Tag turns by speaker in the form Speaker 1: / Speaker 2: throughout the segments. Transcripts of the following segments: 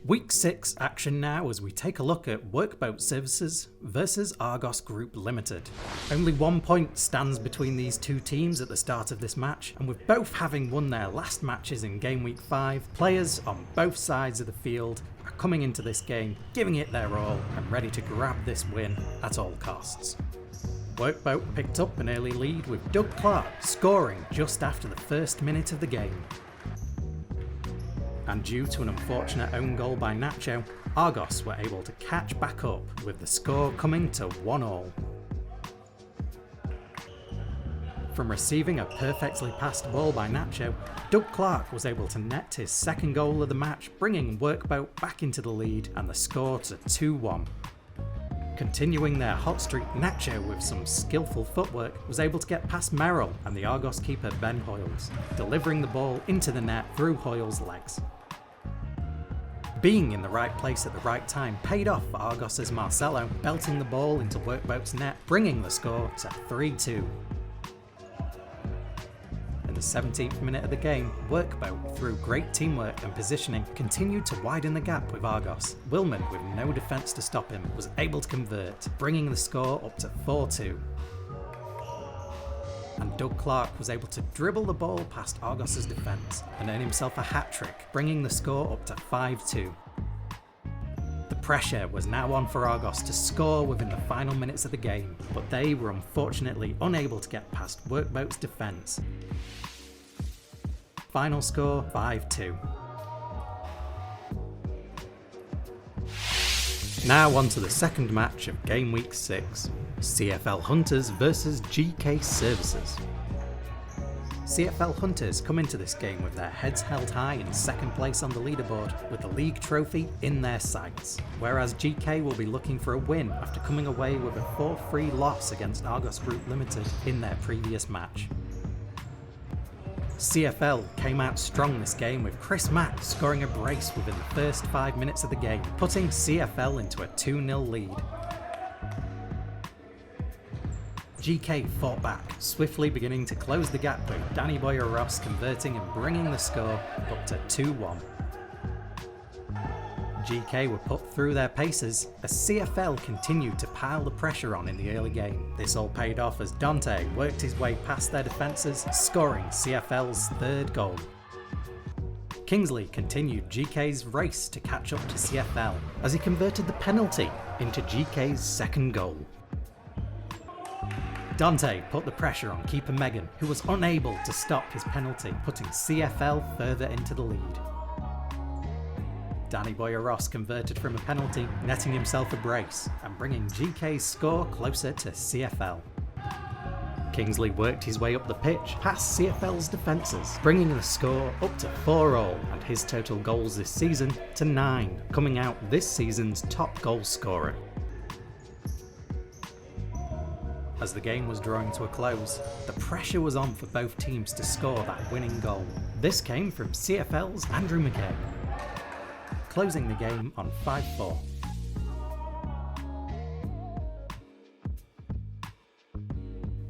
Speaker 1: Week 6 action now as we take a look at Workboat Services versus Argos Group Limited. Only 1 point stands between these two teams at the start of this match, and with both having won their last matches in game week 5, players on both sides of the field are coming into this game, giving it their all and ready to grab this win at all costs. Workboat picked up an early lead with Doug Clark scoring just after the first minute of the game. And due to an unfortunate own goal by Nacho, Argos were able to catch back up with the score coming to 1-1. From receiving a perfectly passed ball by Nacho, Doug Clark was able to net his second goal of the match, bringing Workboat back into the lead and the score to 2-1. Continuing their hot streak, Nacho, with some skillful footwork, was able to get past Merrill and the Argos keeper Ben Hoyles, delivering the ball into the net through Hoyles' legs. Being in the right place at the right time paid off for Argos' Marcelo, belting the ball into Workboat's net, bringing the score to 3-2. In the 17th minute of the game, Workboat, through great teamwork and positioning, continued to widen the gap with Argos. Willman, with no defence to stop him, was able to convert, bringing the score up to 4-2. And Doug Clark was able to dribble the ball past Argos' defence and earn himself a hat-trick, bringing the score up to 5-2. The pressure was now on for Argos to score within the final minutes of the game, but they were unfortunately unable to get past Workboat's defence. Final score 5-2. Now on to the second match of game week 6, CFL Hunters versus GK Services. CFL Hunters come into this game with their heads held high in second place on the leaderboard with the league trophy in their sights, whereas GK will be looking for a win after coming away with a 4-3 loss against Argos Group Limited in their previous match. CFL came out strong this game with Chris Mack scoring a brace within the first 5 minutes of the game, putting CFL into a 2-0 lead. GK fought back, swiftly beginning to close the gap with Danny Boyer Ross converting and bringing the score up to 2-1. GK were put through their paces as CFL continued to pile the pressure on in the early game. This all paid off as Dante worked his way past their defences, scoring CFL's third goal. Kingsley continued GK's race to catch up to CFL as he converted the penalty into GK's second goal. Dante put the pressure on keeper Megan, who was unable to stop his penalty, putting CFL further into the lead. Danny Boyer Ross converted from a penalty, netting himself a brace and bringing GK's score closer to CFL. Kingsley worked his way up the pitch past CFL's defences, bringing the score up to 4-all 4 and his total goals this season to 9, coming out this season's top goal scorer. As the game was drawing to a close, the pressure was on for both teams to score that winning goal. This came from CFL's Andrew McKay, closing the game on 5-4.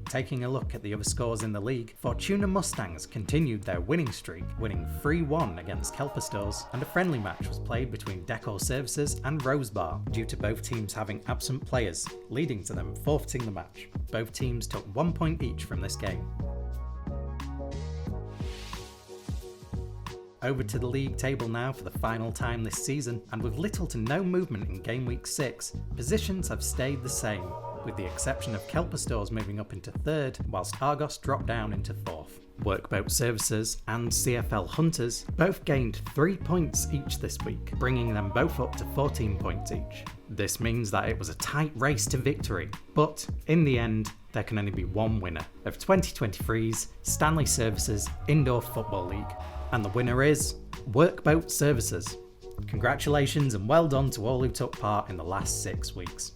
Speaker 1: Taking a look at the other scores in the league, Fortuna Mustangs continued their winning streak, winning 3-1 against Kelper Stores, and a friendly match was played between Decor Services and Rose Bar, due to both teams having absent players, leading to them forfeiting the match. Both teams took 1 point each from this game. Over to the league table now for the final time this season, and with little to no movement in game week 6, positions have stayed the same, with the exception of Kelper Stores moving up into 3rd, whilst Argos dropped down into 4th. Workboat Services and CFL Hunters both gained 3 points each this week, bringing them both up to 14 points each. This means that it was a tight race to victory, but in the end, there can only be one winner of 2023's Stanley Services Indoor Football League. And the winner is Workboat Services. Congratulations and well done to all who took part in the last 6 weeks.